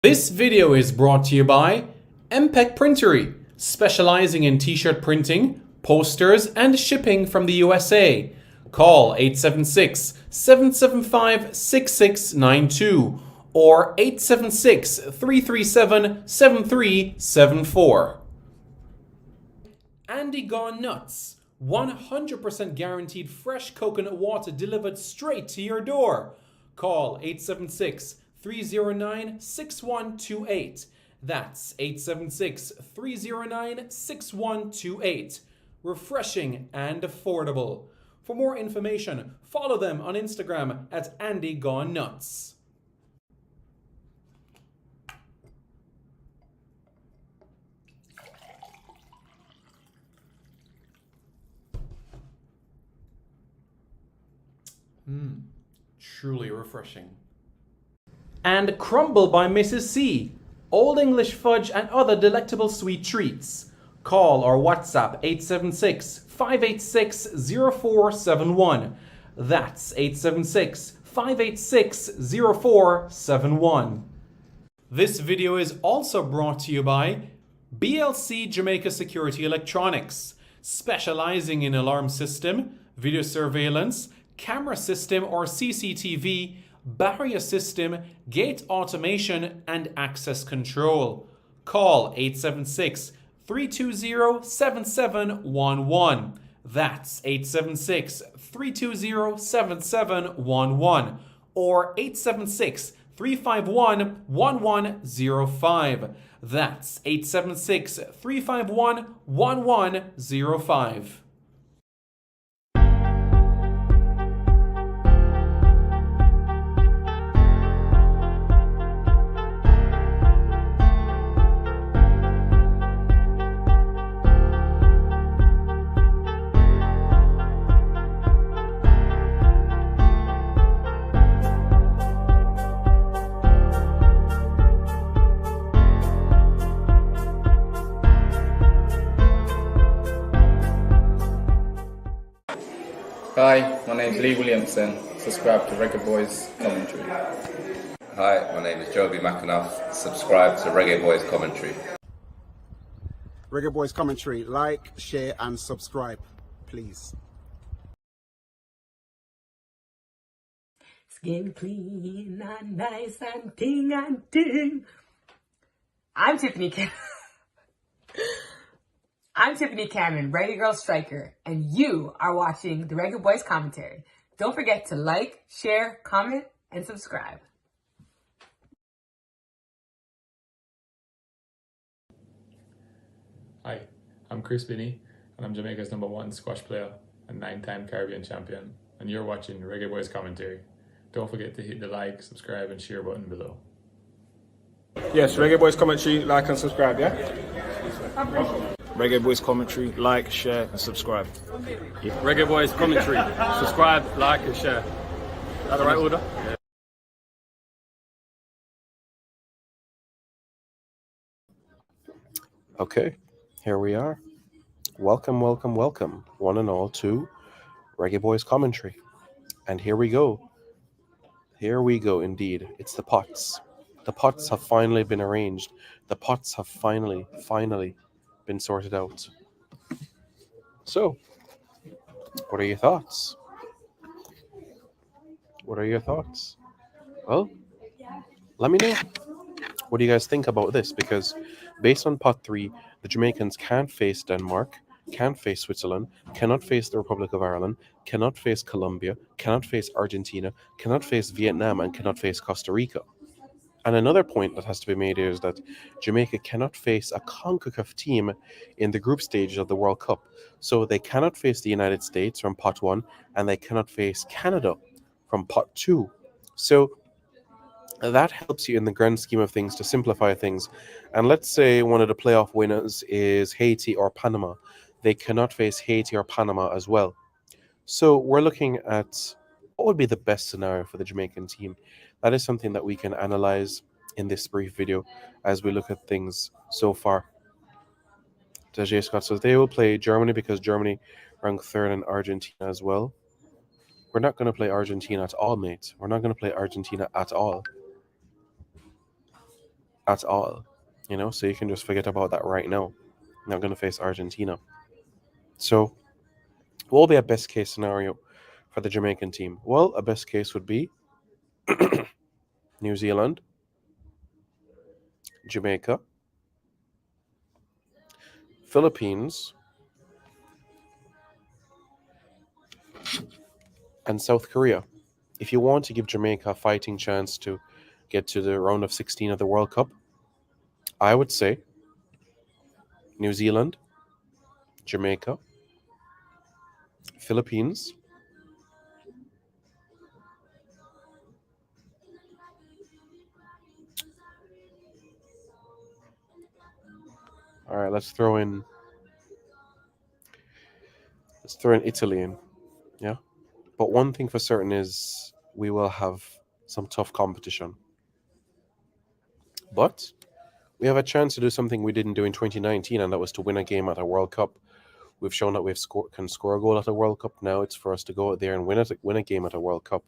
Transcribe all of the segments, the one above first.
This video is brought to you by MPEC Printery, specializing in t-shirt printing, posters, and shipping from the USA. Call 876-775-6692 or 876-337-7374. Andy Gone Nuts, 100% guaranteed fresh coconut water delivered straight to your door. Call 876-309-6128. That's 876-309-6128. Refreshing and affordable. For more information, follow them on Instagram at Andy Gone Nuts. Truly refreshing. And Crumble by Mrs. C. Old English fudge and other delectable sweet treats. Call or WhatsApp 876-586-0471. That's 876-586-0471. This video is also brought to you by BLC Jamaica Security Electronics, specializing in alarm system, video surveillance, camera system or CCTV, barrier system, gate automation, and access control. Call 876-320-7711. That's 876-320-7711 or 876-351-1105. That's 876-351-1105. Hi, my name is Lee Williamson. Subscribe to Reggae Boys Commentary. Hi, my name is Joby McAnuff. Subscribe to Reggae Boys Commentary. Reggae Boys Commentary. Like, share, and subscribe, please. Skin clean and nice and ting and ting. I'm Tiffany Cannon, Reggae Girl Striker, and you are watching the Reggae Boys Commentary. Don't forget to like, share, comment, and subscribe. Hi, I'm Chris Binney, and I'm Jamaica's #1 squash player and 9-time Caribbean champion, and you're watching Reggae Boys Commentary. Don't forget to hit the like, subscribe, and share button below. Yes, Reggae Boys Commentary, like and subscribe, yeah? Reggae Boys Commentary, like, share, and subscribe. Reggae Boys Commentary, subscribe, like, and share. Is that the right order? Yeah. Okay, here we are. Welcome, welcome, welcome, one and all, to Reggae Boys Commentary. And here we go. Here we go, indeed. It's the pots. The pots have finally been arranged. The pots have finally been sorted out. So, what are your thoughts? What are your thoughts? Well, let me know. What do you guys think about this? Because based on pot 3, the Jamaicans can't face Denmark, can't face Switzerland, cannot face the Republic of Ireland, cannot face Colombia, cannot face Argentina, cannot face Vietnam, and cannot face Costa Rica. And another point that has to be made is that Jamaica cannot face a CONCACAF team in the group stage of the World Cup. So they cannot face the United States from pot 1, and they cannot face Canada from pot 2. So that helps you in the grand scheme of things to simplify things. And let's say one of the playoff winners is Haiti or Panama. They cannot face Haiti or Panama as well. So we're looking at what would be the best scenario for the Jamaican team. That is something that we can analyze in this brief video as we look at things so far. Tajay Scott says they will play Germany because Germany ranked 3rd in Argentina as well. We're not going to play Argentina at all, mate. We're not going to play Argentina at all. at all. So you can just forget about that right now. Not going to face Argentina. So, what will be a best case scenario for the Jamaican team? Well, a best case would be New Zealand, Jamaica, Philippines, and South Korea. If you want to give Jamaica a fighting chance to get to the round of 16 of the World Cup, I would say New Zealand, Jamaica, Philippines, all right, let's throw in Italy in. Yeah. But one thing for certain is we will have some tough competition. But we have a chance to do something we didn't do in 2019, and that was to win a game at a World Cup. We've shown that can score a goal at a World Cup. Now it's for us to go out there and win a game at a World Cup.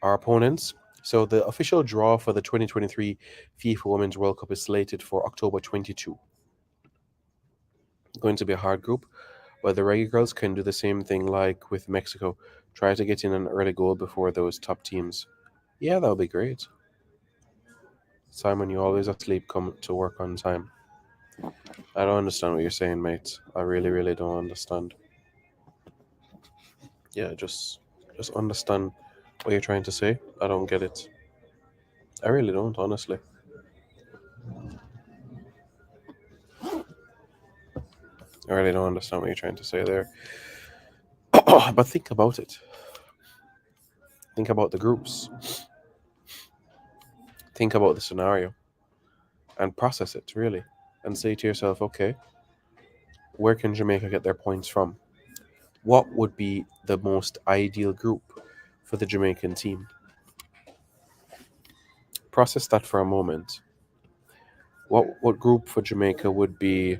Our opponents. So the official draw for the 2023 FIFA Women's World Cup is slated for October 22. Going to be a hard group, but the Reggae Girls can do the same thing like with Mexico. Try to get in an early goal before those top teams. Yeah, that would be great. Simon, you always asleep, come to work on time. I don't understand what you're saying, mate. I really, really don't understand. Yeah, just understand what you're trying to say. I don't get it. I really don't, honestly. I really don't understand what you're trying to say there. But think about it. Think about the groups. Think about the scenario. And process it, really. And say to yourself, okay, where can Jamaica get their points from? What would be the most ideal group for the Jamaican team? Process that for a moment. What group for Jamaica would be...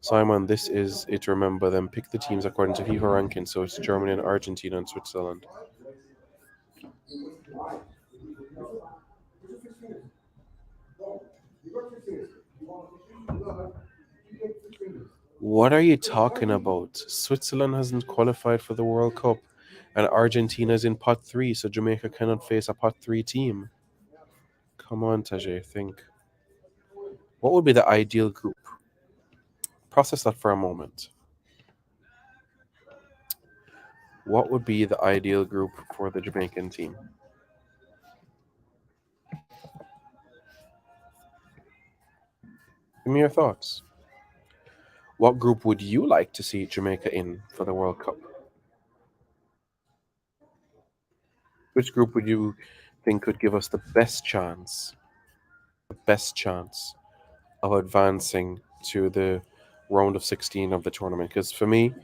Simon, this is it. Remember them. Pick the teams according to FIFA ranking. So it's Germany and Argentina and Switzerland. What are you talking about? Switzerland hasn't qualified for the World Cup, and Argentina's in pot 3, so Jamaica cannot face a pot 3 team. Come on, Tajay, think. What would be the ideal group? Process that for a moment. What would be the ideal group for the Jamaican team? Give me your thoughts. What group would you like to see Jamaica in for the World Cup? Which group would you think could give us the best chance of advancing to the round of 16 of the tournament? Because for me,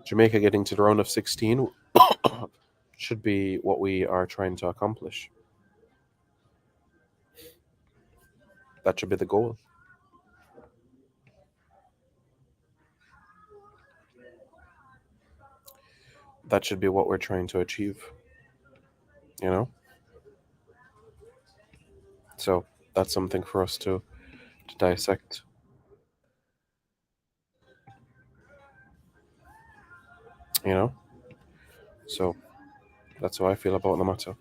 Jamaica getting to the round of 16 should be what we are trying to accomplish. That should be the goal. That should be what we're trying to achieve. So that's something for us to dissect. So that's how I feel about the matter.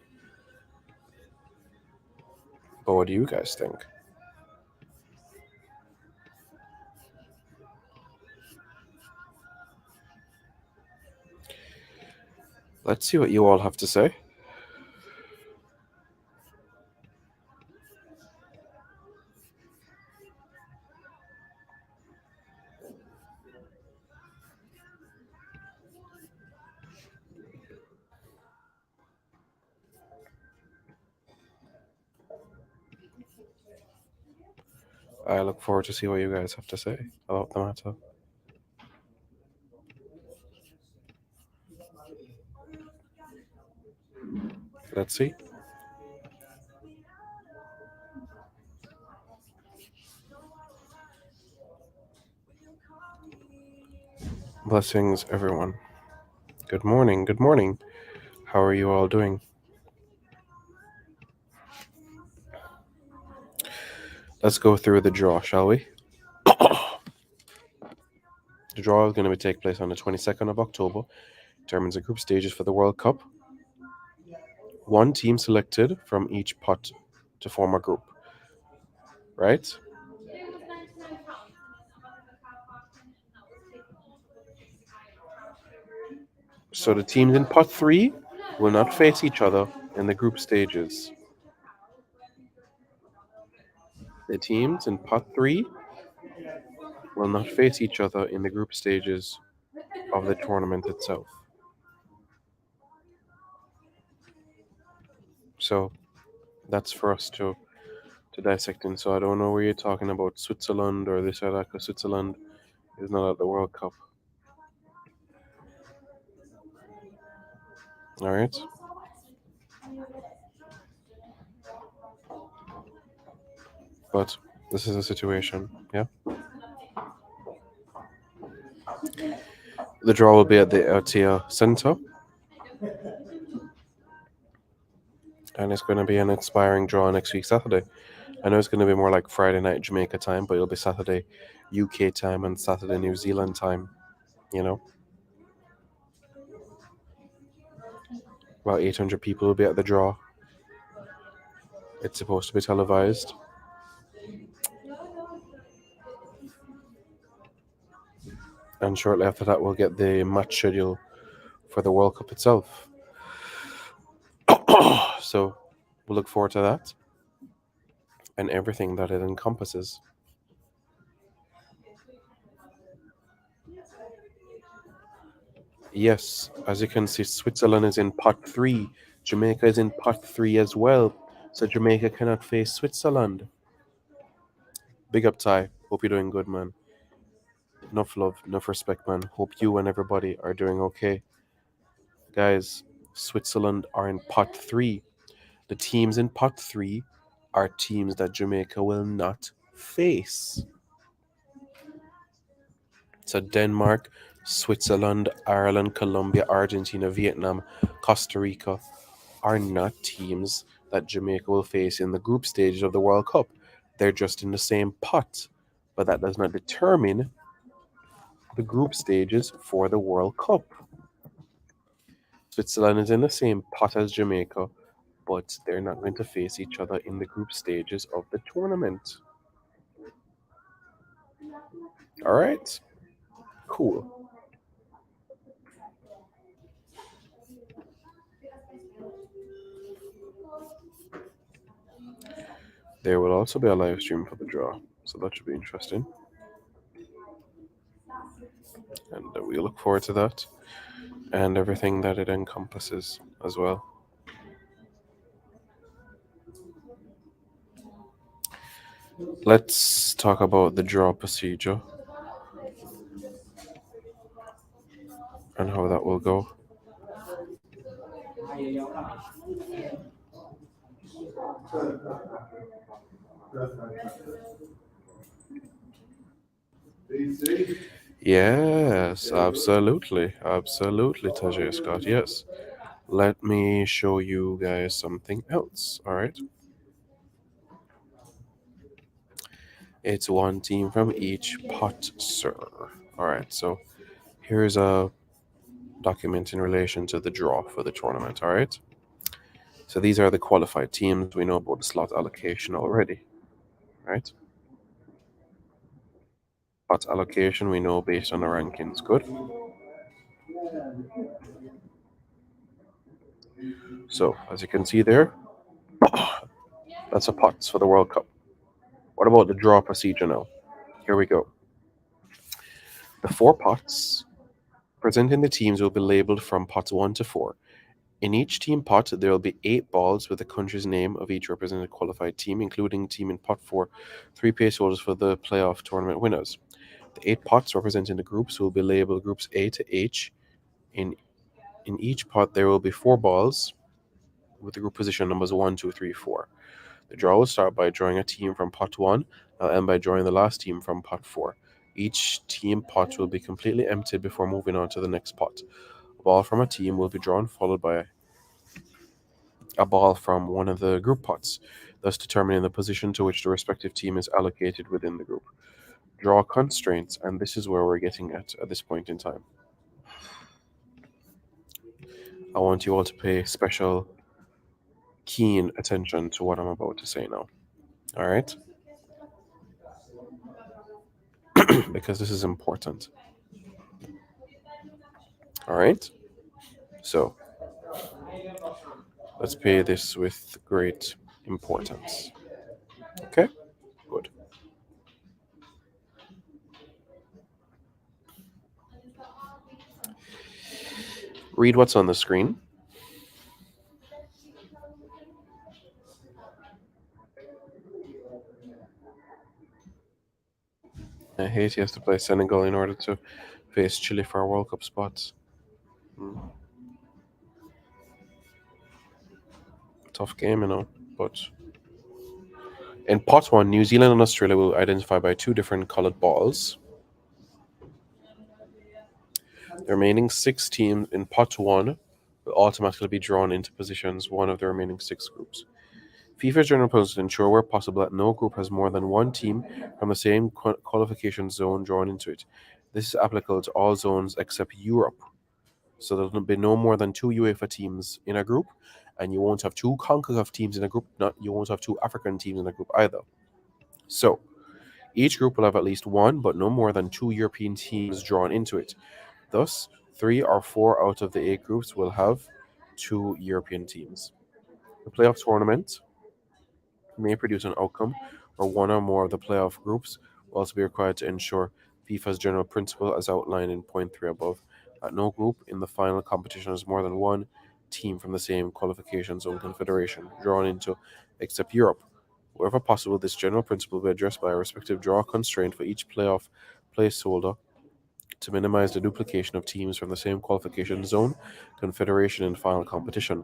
But what do you guys think? Let's see what you all have to say. I look forward to see what you guys have to say about the matter. Let's see. Blessings, everyone. Good morning. Good morning. How are you all doing? let's go through the draw, shall we? The draw is going to take place on the 22nd of October. Determines the group stages for the World Cup. One team selected from each pot to form a group. Right? So the teams in pot 3 will not face each other in the group stages. The teams in pot 3 will not face each other in the group stages of the tournament itself. So that's for us to dissect in. So I don't know where you're talking about Switzerland or this or that, because Switzerland is not at the World Cup. All right. But this is the situation, yeah? The draw will be at the Aotea Center. And it's going to be an inspiring draw next week, Saturday. I know it's going to be more like Friday night Jamaica time, but it'll be Saturday UK time and Saturday New Zealand time, you know? About 800 people will be at the draw. It's supposed to be televised. And shortly after that, we'll get the match schedule for the World Cup itself. So we'll look forward to that and everything that it encompasses. Yes, as you can see, Switzerland is in pot 3. Jamaica is in pot 3 as well. So Jamaica cannot face Switzerland. Big up, Ty. Hope you're doing good, man. Enough love, enough respect, man. Hope you and everybody are doing okay. Guys, Switzerland are in pot 3. The teams in pot 3 are teams that Jamaica will not face. So Denmark, Switzerland, Ireland, Colombia, Argentina, Vietnam, Costa Rica are not teams that Jamaica will face in the group stages of the World Cup. They're just in the same pot, but that does not determine the group stages for the World Cup. Switzerland is in the same pot as Jamaica, but they're not going to face each other in the group stages of the tournament. All right, cool. There will also be a live stream for the draw, so that should be interesting. And we look forward to that and everything that it encompasses as well. Let's talk about the draw procedure and how that will go. Yes, absolutely. Absolutely, Tajay Scott. Yes. Let me show you guys something else. All right. It's one team from each pot, sir. All right. So here's a document in relation to the draw for the tournament. All right. So these are the qualified teams. We know about the slot allocation already. Right. Slot allocation we know based on the rankings. Good. So as you can see there, that's a pots for the World Cup. What about the draw procedure now? Here we go. The 4 pots presenting the teams will be labeled from pots 1 to 4. In each team pot, there will be 8 balls with the country's name of each represented qualified team, including team in pot 4, 3 placeholders for the playoff tournament winners. The 8 pots representing the groups will be labeled groups A to H. In each pot, there will be 4 balls with the group position numbers 1, 2, 3, 4. The draw will start by drawing a team from pot 1 and end by drawing the last team from pot 4. Each team pot will be completely emptied before moving on to the next pot. A ball from a team will be drawn, followed by a ball from one of the group pots. thus determining the position to which the respective team is allocated within the group. Draw constraints, and this is where we're getting at this point in time. I want you all to pay special, keen attention to what I'm about to say now. All right? Because this is important. All right? So, let's pay this with great importance. Okay? Good. Read what's on the screen. Haiti has to play Senegal in order to face Chile for World Cup spots. Tough game, you know, but in pot 1, New Zealand and Australia will identify by 2 different colored balls. The remaining 6 teams in pot 1 will automatically be drawn into positions 1 of the remaining 6 groups. FIFA's general principle to ensure where possible that no group has more than 1 team from the same qualification zone drawn into it. This is applicable to all zones except Europe. So there'll be no more than 2 UEFA teams in a group, and you won't have 2 CONCACAF teams in a group. You won't have 2 African teams in a group either. So each group will have at least 1, but no more than 2 European teams drawn into it. Thus, 3 or 4 out of the 8 groups will have 2 European teams. The playoff tournament may produce an outcome where 1 or more of the playoff groups will also be required to ensure FIFA's general principle as outlined in point 3 above, that no group in the final competition has more than 1 team from the same qualification zone confederation drawn into except Europe. Wherever possible, this general principle will be addressed by a respective draw constraint for each playoff placeholder to minimize the duplication of teams from the same qualification zone confederation in final competition.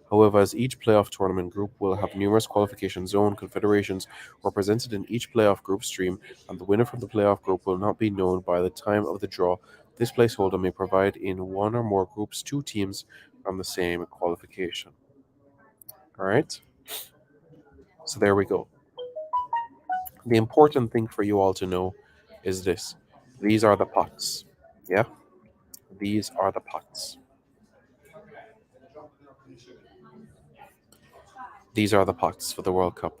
However, as each playoff tournament group will have numerous qualification zone confederations represented in each playoff group stream, and the winner from the playoff group will not be known by the time of the draw, this placeholder may provide in 1 or more groups 2 teams from the same qualification. All right? So there we go. The important thing for you all to know is this. These are the pots. Yeah? These are the pots. These are the pots for the World Cup.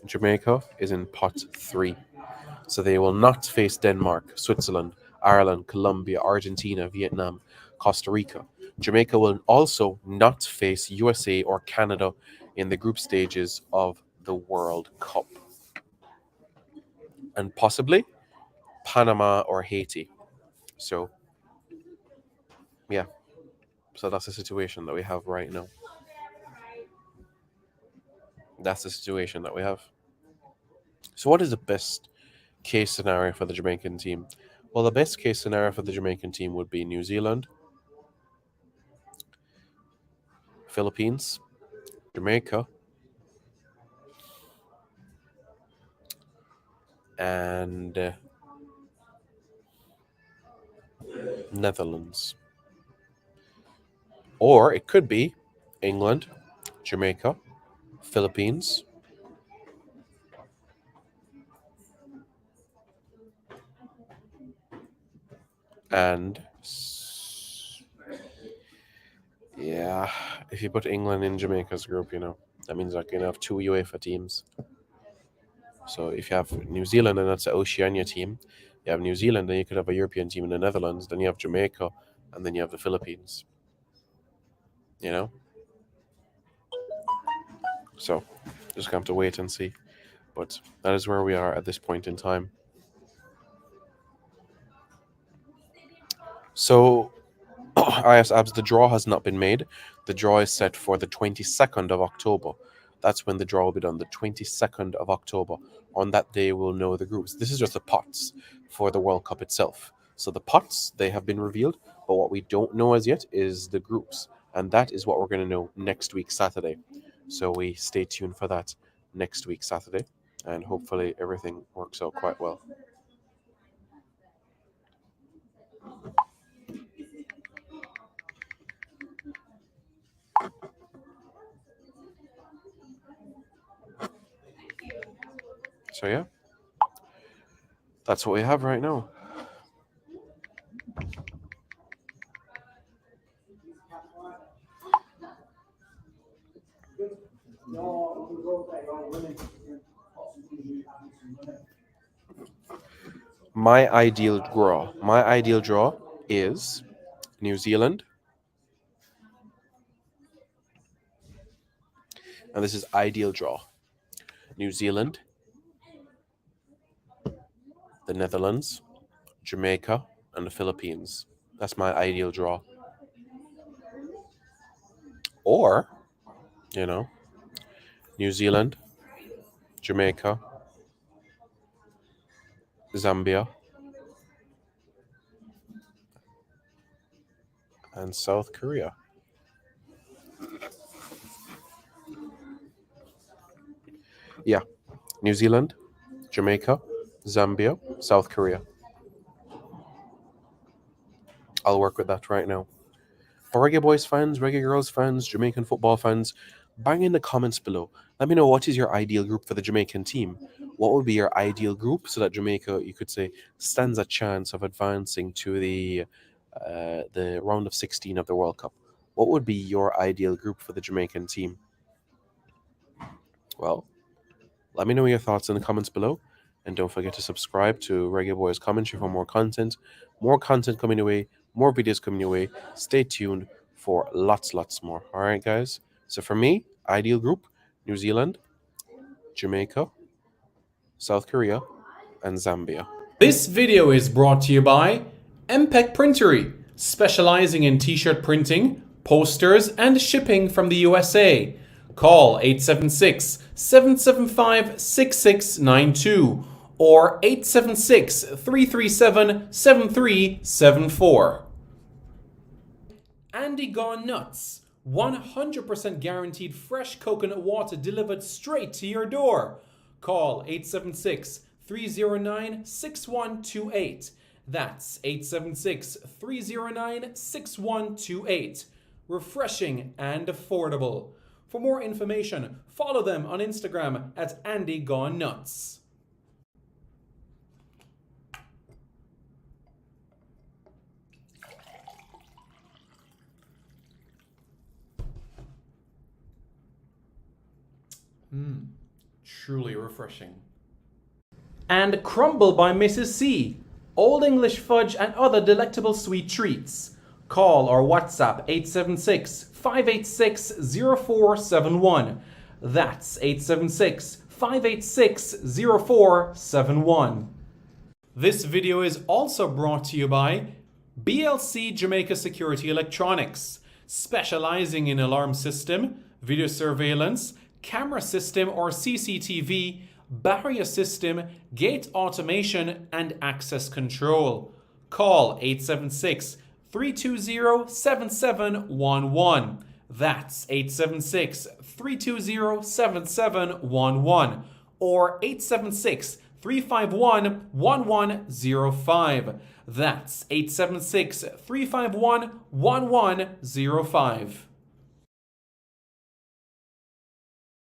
Jamaica is in pot 3. So they will not face Denmark, Switzerland, Ireland, Colombia, Argentina, Vietnam, Costa Rica. Jamaica will also not face USA or Canada in the group stages of the World Cup. And possibly Panama or Haiti. So, yeah. So that's the situation that we have right now. That's the situation that we have. So what is the best case scenario for the Jamaican team? Well, the best case scenario for the Jamaican team would be New Zealand, Philippines, Jamaica, and Netherlands. Or it could be England, Jamaica, Philippines, and yeah, if you put England in Jamaica's group, you know, that means like you have 2 UEFA teams. So if you have New Zealand and that's the Oceania team, you have New Zealand, then you could have a European team in the Netherlands, then you have Jamaica, and then you have the Philippines. You know? So just gonna have to wait and see. But that is where we are at this point in time. So IS Abs, the draw has not been made. The draw is set for the 22nd of October. That's when the draw will be done, the 22nd of October. On that day, we'll know the groups. This is just the pots for the World Cup itself. So the pots, they have been revealed, but what we don't know as yet is the groups. And that is what we're going to know next week, Saturday. So we stay tuned for that next week, Saturday. And hopefully everything works out quite well. So yeah, that's what we have right now. My ideal draw is New Zealand. And this is ideal draw. New Zealand, the Netherlands, Jamaica, and the Philippines. That's my ideal draw. Or, you know, New Zealand, Jamaica, Zambia, and South Korea. Yeah, New Zealand, Jamaica, Zambia, South Korea. I'll work with that right now. For Reggae Boys fans, Reggae Girls fans, Jamaican football fans, bang in the comments below. Let me know what is your ideal group for the Jamaican team. What would be your ideal group so that Jamaica, you could say, stands a chance of advancing to the round of 16 of the World Cup? What would be your ideal group for the Jamaican team? Well, let me know your thoughts in the comments below. And don't forget to subscribe to Reggae Boys Commentary for more content. More content coming your way, more videos coming your way. Stay tuned for lots more. All right, guys? So for me, ideal group, New Zealand, Jamaica, South Korea, and Zambia. This video is brought to you by MPEC Printery, specializing in t-shirt printing, posters, and shipping from the USA. Call 876-775-6692 or 876-337-7374. Andy Gone Nuts, 100% guaranteed fresh coconut water delivered straight to your door. Call 876-309-6128. That's 876-309-6128. Refreshing and affordable. For more information, follow them on Instagram at Andy Gone Nuts. Truly refreshing. And Crumble by Mrs. C. Old English fudge and other delectable sweet treats. Call or WhatsApp 876-586-0471. That's 876-586-0471. This video is also brought to you by BLC Jamaica Security Electronics, specializing in alarm system, video surveillance, camera system or CCTV, barrier system, gate automation, and access control. Call 876-320-7711. That's 876-320-7711 or 876-351-1105. That's 876-351-1105.